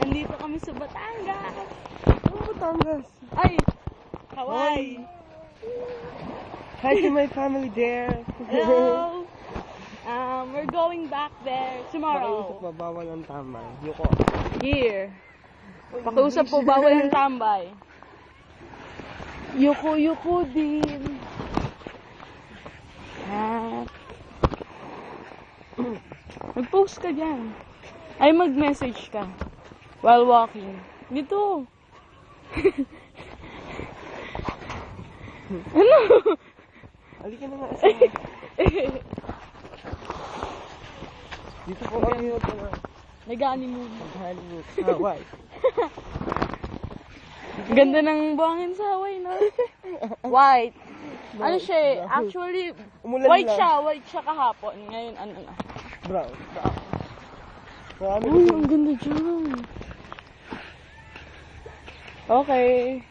Andito kami sa Batangas. Ano Batangas? Ay, Hawaii. Hi to my family there. Hello. We're going back there Pakiusap tomorrow. ba, bawal ang tambay? Yuko. Here. Pakiusap po, bawal ang tambay. Yuko din. Mag-post ka dyan. Ay, mag-message ka. While walking. Dito. Ano? Halika na nga isa. Dito po kami yun. Nag-honeymoon. Mag-honeymoon. Hawaii. Ganda ng buhangin sa Hawaii, no? White. Ano siya eh? Actually, Umulan white lang. siya. White siya kahapon. Ngayon, ano na. Brown. Marami Uy, ang ganda dyan. Okay.